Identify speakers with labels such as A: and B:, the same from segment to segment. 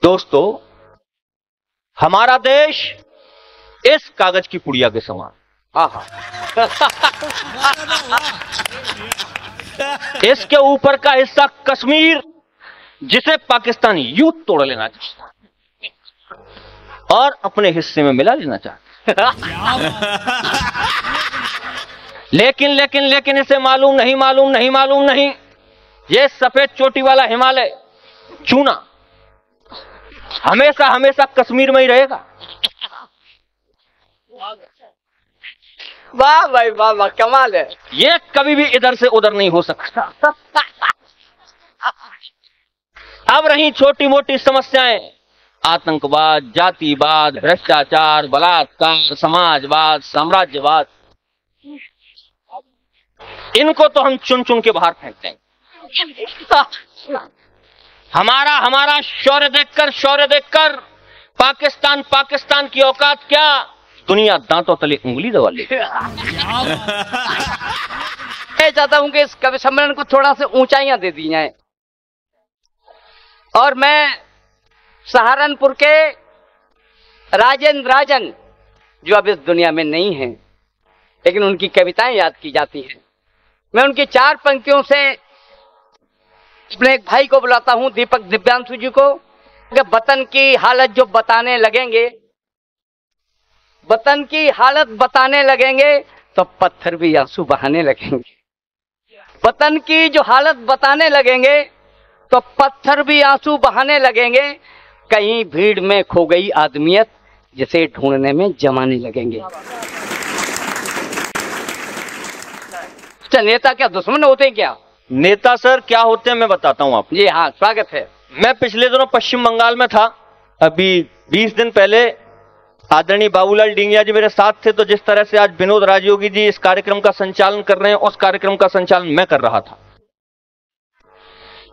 A: दोस्तों, हमारा देश इस कागज की पुड़िया के समान। इसके ऊपर का हिस्सा कश्मीर, जिसे पाकिस्तानी यूं तोड़ लेना चाहता और अपने हिस्से में मिला लेना चाहता। लेकिन इसे मालूम नहीं, ये सफेद चोटी वाला हिमालय चूना हमेशा कश्मीर में ही रहेगा।
B: वाह भाई वाह, कमाल है।
A: ये कभी भी इधर से उधर नहीं हो सकता। अब रही छोटी मोटी समस्याएं, आतंकवाद, जातिवाद, भ्रष्टाचार, बलात्कार, समाजवाद, साम्राज्यवाद, इनको तो हम चुन चुन के बाहर फेंकते हैं। हमारा शौर्य देखकर पाकिस्तान की औकात क्या, दुनिया दांतों तले उंगली दबा ले।
B: मैं चाहता हूं कि इस कवि सम्मेलन को थोड़ा से ऊंचाइयां दे दी जाए, और मैं सहारनपुर के राजेंद्र राजन, जो अब इस दुनिया में नहीं हैं, लेकिन उनकी कविताएं याद की जाती हैं, मैं उनकी 4 पंक्तियों से अपने एक भाई को बुलाता हूं, दीपक दिव्यांशु जी को। वतन की हालत जो बताने लगेंगे तो पत्थर भी आंसू बहाने लगेंगे। वतन की जो हालत बताने लगेंगे तो पत्थर भी आंसू बहाने लगेंगे। कहीं भीड़ में खो गई आदमियत, जिसे ढूंढने में जमाने लगेंगे। अच्छा, नेता क्या दुश्मन होते हैं क्या?
A: नेता सर क्या होते हैं मैं बताता हूं आपको।
B: जी हाँ, स्वागत है।
A: मैं पिछले दिनों पश्चिम बंगाल में था। अभी 20 दिन पहले आदरणीय बाबूलाल डिंगिया जी मेरे साथ थे। तो जिस तरह से आज विनोद राजयोगी जी इस कार्यक्रम का संचालन कर रहे हैं, उस कार्यक्रम का संचालन मैं कर रहा था।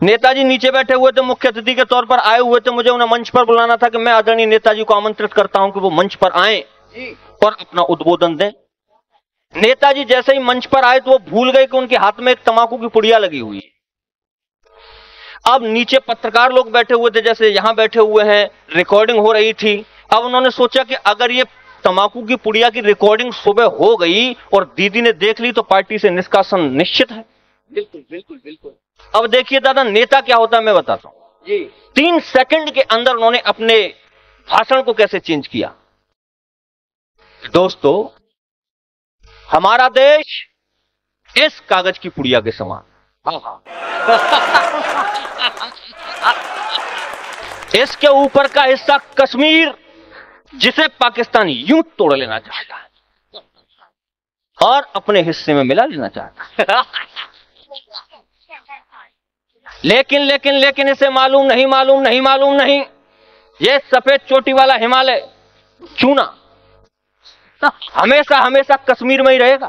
A: नेताजी नीचे बैठे हुए थे, मुख्य अतिथि के तौर पर आए हुए थे। मुझे उन्हें मंच पर बुलाना था कि मैं आदरणीय नेताजी को आमंत्रित करता हूं कि वो मंच पर आए और अपना उद्बोधन दें। नेताजी जैसे ही मंच पर आए तो वो भूल गए कि उनके हाथ में एक तंबाकू की पुड़िया लगी हुई है। अब नीचे पत्रकार लोग बैठे हुए थे, जैसे यहां बैठे हुए हैं, रिकॉर्डिंग हो रही थी। अब उन्होंने सोचा कि अगर ये तंबाकू की पुड़िया की रिकॉर्डिंग सुबह हो गई और दीदी ने देख ली तो पार्टी से निष्कासन निश्चित है।
B: बिल्कुल।
A: अब देखिए दादा, नेता क्या होता है मैं बताता हूं
B: जी।
A: 3 सेकंड के अंदर उन्होंने अपने भाषण को कैसे चेंज किया। दोस्तों, हमारा देश इस कागज की पुड़िया के समान। इसके ऊपर का हिस्सा कश्मीर, जिसे पाकिस्तानी यूं तोड़ लेना चाहता है और अपने हिस्से में मिला लेना चाहता है। लेकिन इसे मालूम नहीं, ये सफेद चोटी वाला हिमालय चूना हमेशा कश्मीर में ही रहेगा।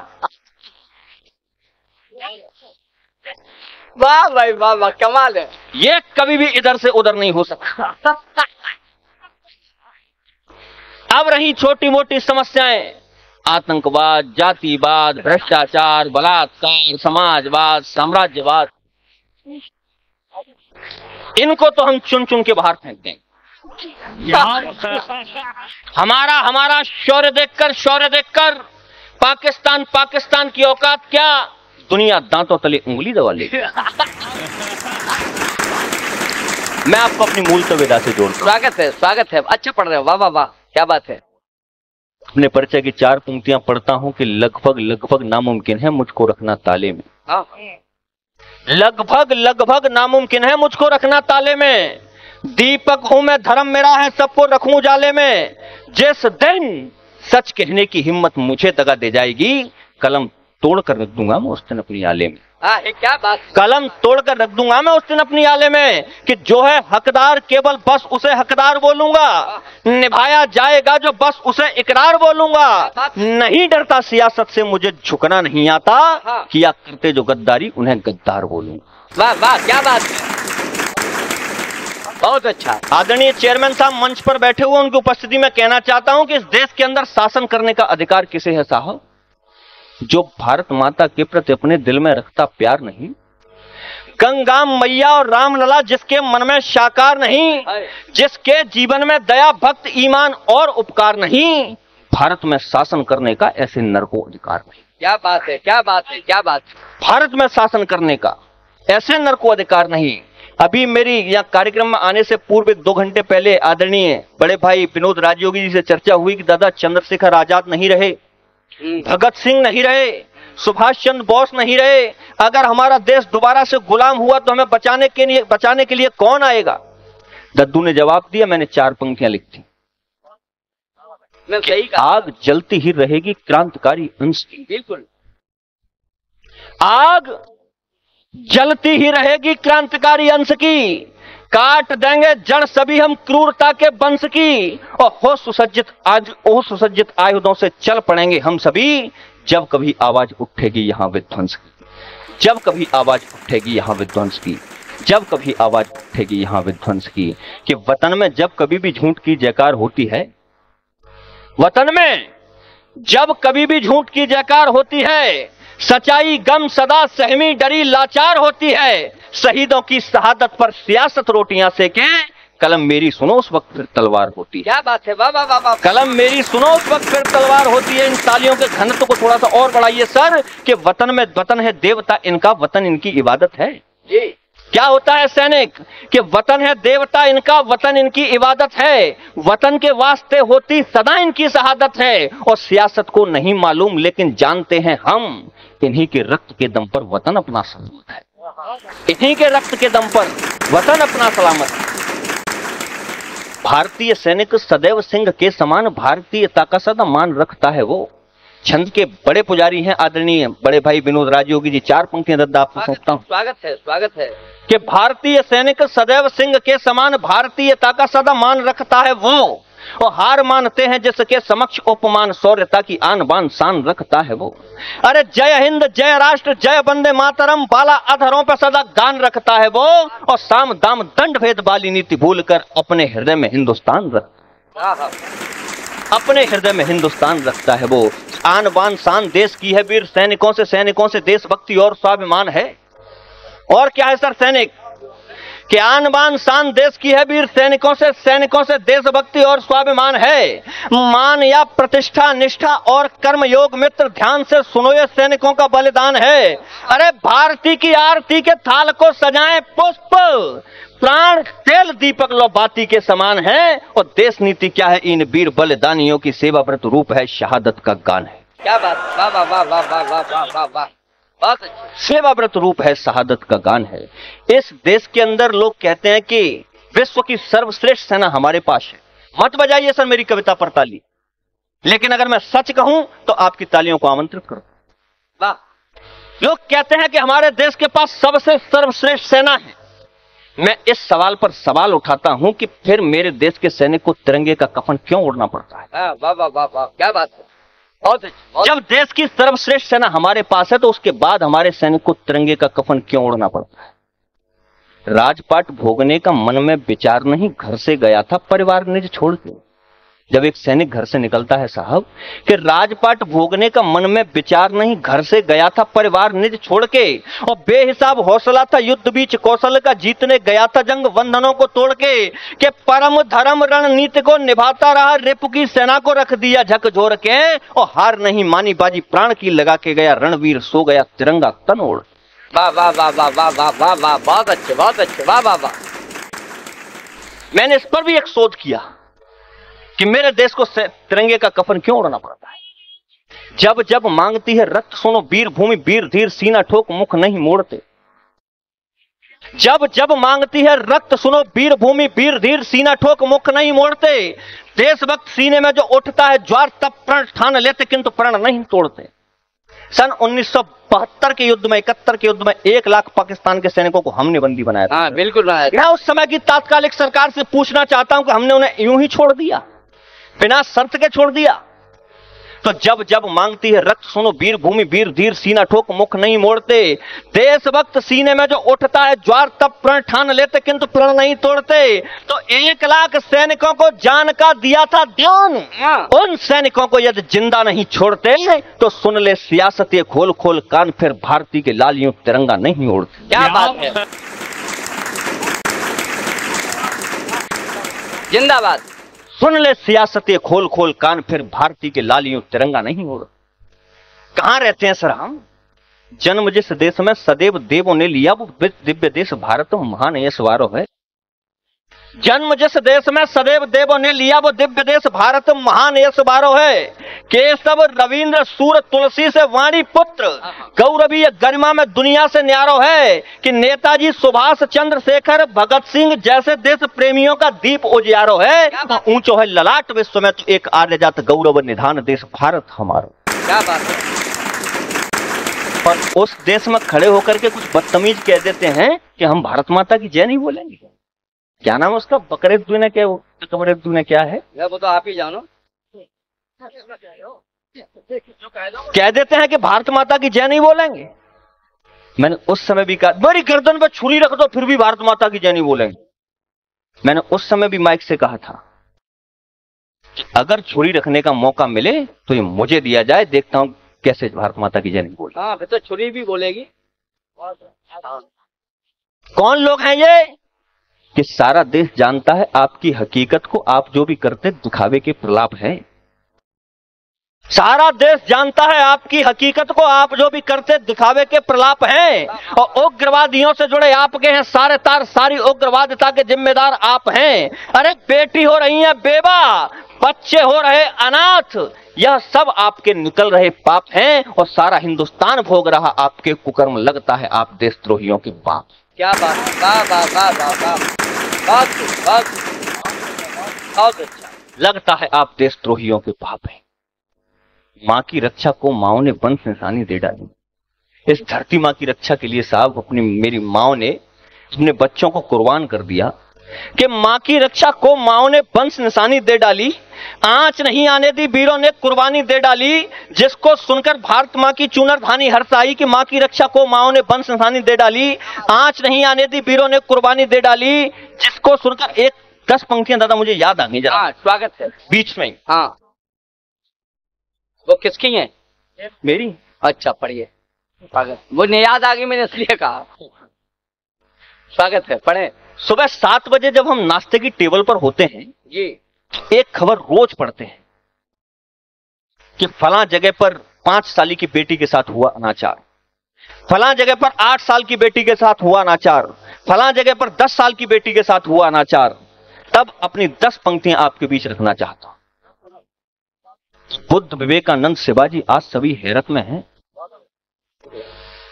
B: वाह भाई वाह, कमाल है।
A: ये कभी भी इधर से उधर नहीं हो सकता। अब रही छोटी मोटी समस्याएं, आतंकवाद, जातिवाद, भ्रष्टाचार, बलात्कार, समाजवाद, साम्राज्यवाद, इनको तो हम चुन चुन के बाहर फेंक देंगे। हमारा शौर्य देखकर पाकिस्तान की औकात क्या, दुनिया दांतों तले उंगली दबा ले। मैं आपको अपनी मूल तवेदा से जोड़ता हूं।
B: स्वागत है। अच्छा पढ़ रहे हो, वाह, क्या बात है।
A: अपने परिचय की 4 पंक्तियां पढ़ता हूं कि लगभग नामुमकिन है मुझको रखना ताले में। लगभग नामुमकिन है मुझको रखना ताले में। दीपक हूं मैं, धर्म मेरा है, सबको रखूं उजाले में। जिस दिन सच कहने की हिम्मत मुझे दगा दे जाएगी, कलम तोड़ कर रख दूंगा मैं उस दिन अपनी आले में।
B: क्या बात।
A: कलम तोड़ कर रख दूंगा मैं उस दिन अपनी आले में कि जो है हकदार केवल बस उसे हकदार बोलूंगा, निभाया जाएगा जो बस उसे इकरार बोलूंगा। नहीं डरता सियासत से, मुझे झुकना नहीं आता, किया करते जो गद्दारी उन्हें गद्दार बोलूंगा।
B: वाह, क्या बात है, बहुत अच्छा।
A: आदरणीय चेयरमैन साहब मंच पर बैठे हुए, उनकी उपस्थिति में कहना चाहता हूं कि इस देश के अंदर शासन करने का अधिकार किसे है साहब? जो भारत माता के प्रति अपने दिल में रखता प्यार नहीं, गंगा मैया और रामलला जिसके मन में साकार नहीं, जिसके जीवन में दया भक्त ईमान और उपकार नहीं, भारत में शासन करने का ऐसे नर को अधिकार नहीं।
B: क्या बात है, क्या बात है, क्या बात है।
A: भारत में शासन करने का ऐसे नर को अधिकार नहीं। अभी मेरी यहाँ कार्यक्रम में आने से पूर्व 2 घंटे पहले आदरणीय बड़े भाई विनोद राजयोगी जी से चर्चा हुई कि दादा चंद्रशेखर आजाद नहीं रहे, भगत सिंह नहीं रहे, सुभाष चंद्र बोस नहीं रहे, अगर हमारा देश दोबारा से गुलाम हुआ तो हमें बचाने के लिए कौन आएगा? दद्दू ने जवाब दिया, मैंने 4 पंक्तियां लिखी।
B: मैं सही कहा।
A: आग जलती ही रहेगी क्रांतिकारी अंश की।
B: बिल्कुल,
A: आग जलती ही रहेगी क्रांतिकारी अंश की, काट देंगे जड़ सभी हम क्रूरता के वंश की, और हो सुसज्जित आयुधों से चल पड़ेंगे हम सभी, जब कभी आवाज उठेगी यहां विध्वंस की, जब कभी आवाज उठेगी यहां विध्वंस की, जब कभी आवाज उठेगी यहां विध्वंस की। कि वतन में जब कभी भी झूठ की जयकार होती है, वतन में जब कभी भी झूठ की जयकार होती है, सच्चाई गम सदा सहमी डरी लाचार होती है, शहीदों की शहादत पर सियासत रोटियां सेके, कलम मेरी सुनो उस वक्त फिर तलवार होती है।
B: क्या बात है, वाह वाह वाह वाह।
A: कलम मेरी सुनो उस वक्त फिर तलवार होती है। इन तालियों के घनत्व को थोड़ा सा और बढ़ाइए सर, कि वतन है देवता इनका, वतन इनकी इबादत है।
B: जी,
A: क्या होता है सैनिक, कि वतन है देवता इनका, वतन इनकी इबादत है, वतन के वास्ते होती सदा इनकी शहादत है, और सियासत को नहीं मालूम लेकिन जानते हैं हम, इन्हीं के रक्त के दम पर वतन अपना सलामत है, इन्हीं के रक्त के दम पर वतन अपना सलामत है। भारतीय सैनिक सदैव सिंह के समान भारतीयता का सदा मान रखता है वो। छंद के बड़े पुजारी हैं आदरणीय बड़े भाई विनोद राजयोगी जी। 4 पंक्तियां दद्दा आपसे सोचता हूं।
B: स्वागत है, स्वागत है।
A: कि भारतीय सैनिक सदैव सिंह के समान भारतीयता का सदा मान रखता है वो, और हार मानते हैं जिसके समक्ष उपमान शौर्यता की आन बान शान रखता है वो। अरे जय हिंद जय राष्ट्र जय वंदे मातरम बाला अधरों पर सदा गान रखता है वो, और साम दाम दंड भेद वाली नीति भूलकर अपने हृदय में हिंदुस्तान अपने हृदय में हिंदुस्तान रखता है वो। आन बान शान देश की है वीर सैनिकों से देशभक्ति और स्वाभिमान है। और क्या है सर सैनिक, कि आन बान शान देश की है वीर सैनिकों से देशभक्ति और स्वाभिमान है। मान या प्रतिष्ठा निष्ठा और कर्म योग मित्र ध्यान से सुनो ये सैनिकों का बलिदान है। अरे भारती की आरती के थाल को सजाएं पुष्प, प्राण तेल दीपक लो बाती के समान है, और देश नीति क्या है इन वीर बलिदानियों की सेवा व्रत रूप है शहादत का गान है।
B: क्या बात, वाह वाह वाह वाह वाह वाह वाह वाह वाह, बहुत अच्छा।
A: सेवा व्रत रूप है शहादत का गान है। इस देश के अंदर लोग कहते हैं कि विश्व की सर्वश्रेष्ठ सेना हमारे पास है। मत बजाइए सर मेरी कविता पर ताली, लेकिन अगर मैं सच कहूं तो आपकी तालियों को आमंत्रित करो।
B: वाह,
A: लोग कहते हैं कि हमारे देश के पास सबसे सर्वश्रेष्ठ सेना है। मैं इस सवाल पर सवाल उठाता हूं कि फिर मेरे देश के सैनिक को तिरंगे का कफन क्यों ओढ़ना पड़ता है?
B: वाह वाह वाह वाह, क्या बात है, बहुत अच्छा।
A: जब देश की सर्वश्रेष्ठ सेना हमारे पास है तो उसके बाद हमारे सैनिक को तिरंगे का कफन क्यों ओढ़ना पड़ता है? राजपाट भोगने का मन में विचार नहीं, घर से गया था परिवार निज छोड़ के। जब एक सैनिक घर से निकलता है साहब, कि राजपाट भोगने का मन में विचार नहीं, घर से गया था परिवार निज छोड़ के, और बेहिसाब हौसला था युद्ध बीच कौशल का, जीतने गया था जंग बंधनों को तोड़ के, कि परम धर्म रणनीति को निभाता रहा, रिपु की सेना को रख दिया झकझोर के, और हार नहीं मानी बाजी प्राण की लगा के गया, रणवीर सो गया तिरंगा तन ओढ़।
B: वाह वाह वाह वाह वाह वाह वाह वाह, बहुत अच्छे, बहुत अच्छे, वाह वाह वाह।
A: मैंने इस पर भी एक शोध किया कि मेरे देश को तिरंगे का कफन क्यों ओढ़ना पड़ता है। जब जब मांगती है रक्त सुनो वीर भूमि वीर धीर सीना ठोक मुख नहीं मोड़ते। जब जब मांगती है रक्त सुनो वीर भूमि वीर धीर सीना ठोक मुख नहीं मोड़ते। देशभक्त सीने में जो उठता है ज्वार तब प्रण ठान लेते किंतु प्रण नहीं तोड़ते। सन 1972 के युद्ध में 71 के युद्ध में 1 लाख पाकिस्तान के सैनिकों को हमने बंदी बनाया था।
B: हाँ बिल्कुल बनाया।
A: मैं उस समय की तात्कालिक सरकार से पूछना चाहता हूं कि हमने उन्हें यूं ही छोड़ दिया, बिना शर्त के छोड़ दिया? तो जब जब मांगती है रक्त सुनो वीर भूमि वीर धीर सीना ठोक मुख नहीं मोड़ते। देशभक्त सीने में जो उठता है ज्वार तब प्रण ठान लेते किंतु प्रण नहीं तोड़ते। तो 1 लाख सैनिकों को जान का दिया था ध्यान, उन सैनिकों को यदि जिंदा नहीं छोड़ते तो सुन ले सियासत ये खोल खोल कान फिर भारतीय के लाल यूं तिरंगा नहीं उड़ते।
B: क्या बात है, जिंदाबाद।
A: सुन ले सियासत ये खोल खोल कान फिर भारतीय के लाल यूं तिरंगा नहीं उड़। कहां रहते हैं सर हम? जन्म जिस देश में सदैव देवों ने लिया वो दिव्य देश भारत महान यशवारो है। जन्म जिस देश में सदैव देवों ने लिया वो दिव्य देश भारत महान यशवारो है। केशव रविंद्र सूर तुलसी से वाणी पुत्र गौरवीय गरिमा में दुनिया से न्यारो है कि नेताजी सुभाष चंद्रशेखर भगत सिंह जैसे देश प्रेमियों का दीप उजियारो है। ऊंचो है ललाट विश्व में तो एक आर्य जात गौरव निधान देश भारत हमारो।
B: क्या बात है।
A: और उस देश में खड़े होकर के कुछ बदतमीज कह देते हैं कि हम भारत माता की जय नहीं बोलेंगे। क्या नाम है उसका? बकरेद्दू ने क्या, बकरेद्दू ने क्या है
B: वो तो आप ही जानो।
A: कह देते हैं कि भारत माता की जय नहीं बोलेंगे। मैंने उस समय भी कहा मेरी गर्दन पे छुरी रख दो फिर भी भारत माता की जय नहीं बोलेंगे। मैंने उस समय भी माइक से कहा था कि अगर छुरी रखने का मौका मिले तो ये मुझे दिया जाए, देखता हूं कैसे भारत माता की जय नहीं बोले।
B: हाँ, फिर तो छुरी भी बोलेगी।
A: कौन लोग हैं ये? कि सारा देश जानता है आपकी हकीकत को, आप जो भी करते दिखावे के प्रलाप हैं। सारा देश जानता है आपकी हकीकत को, आप जो भी करते दिखावे के प्रलाप हैं। और उग्रवादियों से जुड़े आपके हैं सारे तार, सारी उग्रवादिता के जिम्मेदार आप हैं। अरे बेटी हो रही है बेवा, बच्चे हो रहे अनाथ, यह सब आपके निकल रहे पाप हैं और सारा हिंदुस्तान भोग रहा आपके कुकर्म। लगता है आप देशद्रोहियों के पाप।
B: क्या बात, वाह वाह वाह वाह वाह, बहुत अच्छा।
A: लगता है आप देशद्रोहियों के पाप हैं। मां की रक्षा को माओ ने वंश निशानी दे डाली। इस धरती मां की रक्षा के लिए साहब अपनी मेरी माओ ने अपने बच्चों को कुर्बान कर दिया कि मां की रक्षा को माओ ने वंश निशानी दे डाली। आंच नहीं आने दी वीरों ने कुर्बानी दे डाली, जिसको सुनकर भारत मां की चूनर धानी हर्षाई कि मां की रक्षा को माओ ने वंश निशानी दे डाली। आंच नहीं आने दी वीरों ने कुर्बानी दे डाली, जिसको सुनकर एक 10 पंक्तियां दादा मुझे याद आ गई जरा।
B: हाँ, स्वागत है
A: बीच में।
B: हाँ, वो किसकी है?
A: मेरी।
B: अच्छा, पढ़िए। स्वागत, मुझे याद आ गई, मैंने इसलिए कहा। स्वागत है, पढ़े।
A: सुबह 7 बजे जब हम नाश्ते की टेबल पर होते हैं
B: जी,
A: एक खबर रोज पढ़ते हैं कि फलां जगह पर 5 साल की बेटी के साथ हुआ अनाचार, फलां जगह पर 8 साल की बेटी के साथ हुआ अनाचार, फलां जगह पर 10 साल की बेटी के साथ हुआ अनाचार। तब अपनी 10 पंक्तियां आपके बीच रखना चाहता हूं। बुद्ध, विवेकानंद, शिवाजी आज सभी हैरत में हैं।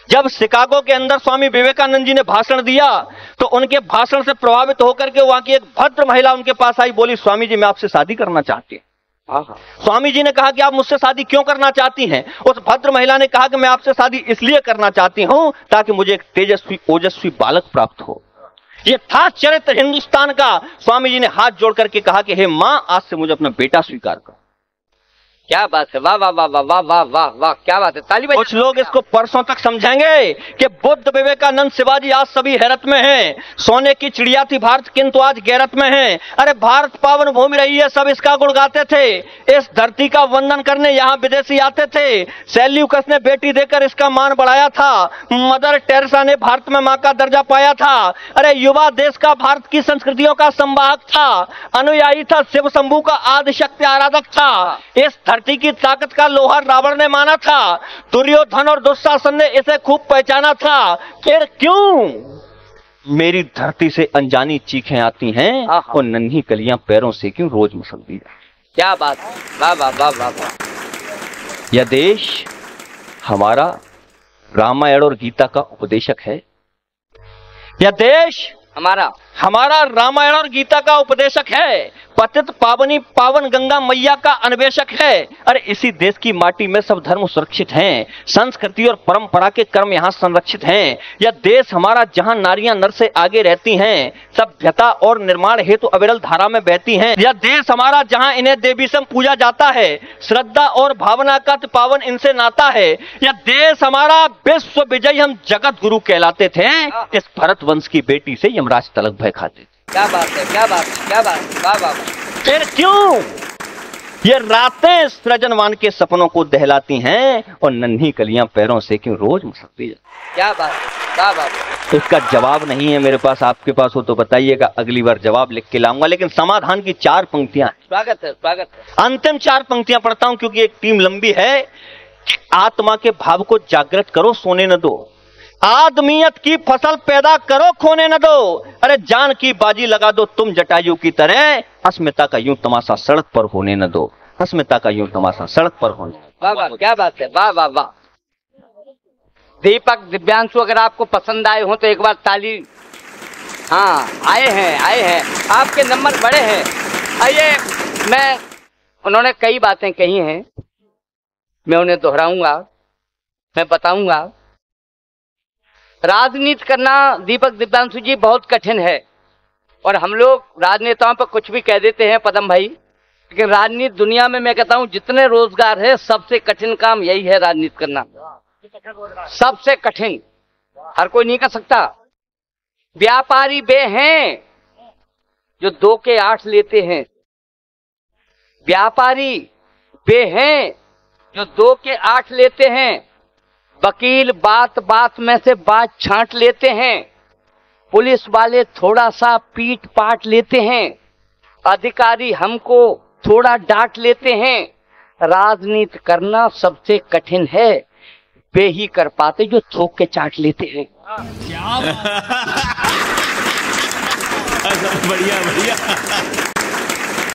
A: जब शिकागो के अंदर स्वामी विवेकानंद जी ने भाषण दिया तो उनके भाषण से प्रभावित होकर के वहां की एक भद्र महिला उनके पास आई, बोली स्वामी जी मैं आपसे शादी करना चाहती हूं। स्वामी जी ने कहा कि आप मुझसे शादी क्यों करना चाहती हैं? उस भद्र महिला ने कहा कि मैं आपसे शादी इसलिए करना चाहती हूं ताकि मुझे एक तेजस्वी ओजस्वी बालक प्राप्त हो। ये था चरित्र हिंदुस्तान का। स्वामी जी ने हाथ जोड़ करके कहा कि हे मां, आज से मुझे अपना बेटा स्वीकार करो।
B: क्या बात है, वाह वाह वाह वाह वाह वाह वाह वाह, क्या बात है। ताली बजाओ।
A: कुछ लोग इसको परसों तक समझेंगे कि बुद्ध, विवेकानंद, शिवाजी आज सभी हैरत में हैं। सोने की चिड़िया थी भारत किंतु आज गैरत में है। अरे भारत पावन भूमि रही है, सब इसका गुण गाते थे। इस धरती का वंदन करने यहाँ विदेशी आते थे। सेल्यूकस ने बेटी देकर इसका मान बढ़ाया था। मदर टेरेसा ने भारत में मां का दर्जा पाया था। अरे युवा देश का भारत की संस्कृतियों का संवाहक था, अनुयायी था, शिव शंभू का आदि शक्ति आराधक था। इस धरती की ताकत का लोहा रावण ने माना था। दुर्योधन और दुशासन ने इसे खूब पहचाना था। फिर क्यों मेरी धरती से अनजानी चीखें आती हैं और नन्ही कलियां पैरों से क्यों रोज मसलती है?
B: क्या बात, वाह वाह वाह वाह वाह।
A: यह देश हमारा रामायण और गीता का उपदेशक है। यह देश हमारा रामायण और गीता का उपदेशक है। पतित पावनी पावन गंगा मैया का अन्वेषक है। अरे इसी देश की माटी में सब धर्म सुरक्षित हैं, संस्कृति और परंपरा के कर्म यहाँ संरक्षित हैं। यह देश हमारा जहाँ नारियां नर से आगे रहती हैं, सभ्यता और निर्माण हेतु अविरल धारा में बहती हैं। यह देश हमारा जहाँ इन्हें देवी सम पूजा जाता है, श्रद्धा और भावना का पावन इनसे नाता है। यह देश हमारा विश्व विजयी हम जगत गुरु कहलाते थे, इस भरत वंश की बेटी से यमराज तलक भय खाते थे।
B: क्या बात है, क्या बात है, क्या बात है, वाह वाह।
A: फिर क्यों ये रातें सृजनवान के सपनों को दहलाती हैं और नन्ही कलियां पैरों से क्यों रोज मसकती जाती?
B: क्या बात है, वाह वाह।
A: इसका जवाब नहीं है मेरे पास, आपके पास हो तो बताइएगा, अगली बार जवाब लिख के लाऊंगा। लेकिन समाधान की 4 पंक्तियां हैं।
B: स्वागत है, स्वागत है।
A: अंतिम 4 पंक्तियां पढ़ता हूं क्योंकि एक टीम लंबी है। कि आत्मा के भाव को जागृत करो, सोने न दो। आदमियत की फसल पैदा करो, खोने न दो। अरे जान की बाजी लगा दो तुम जटायु की तरह, अस्मिता का यूं तमाशा सड़क पर होने न दो। अस्मिता का यूं तमाशा सड़क पर होने।
B: वाह वाह, क्या बात है, वाह वाह वाह। दीपक, दिव्यांशु, अगर आपको पसंद आए हो तो एक बार ताली। हाँ, आए हैं, आपके नंबर बड़े हैं। आइए, उन्होंने कई बातें कही हैं, मैं उन्हें दोहराऊंगा, मैं बताऊंगा। राजनीति करना दीपक, दिव्यांशु जी, बहुत कठिन है और हम लोग राजनेताओं पर कुछ भी कह देते हैं पदम भाई, लेकिन राजनीति दुनिया में मैं कहता हूं जितने रोजगार है सबसे कठिन काम यही है, राजनीति करना सबसे कठिन, हर कोई नहीं कर सकता। व्यापारी वे हैं जो 2 के 8 लेते हैं, व्यापारी वे हैं जो 2 के 8 लेते हैं। वकील बात बात में से बात छांट लेते हैं, पुलिस वाले थोड़ा सा पीट पाट लेते हैं, अधिकारी हमको थोड़ा डांट लेते हैं। राजनीति करना सबसे कठिन है, वे ही कर पाते जो थोक के चाट लेते हैं।
C: क्या बढ़िया बढ़िया।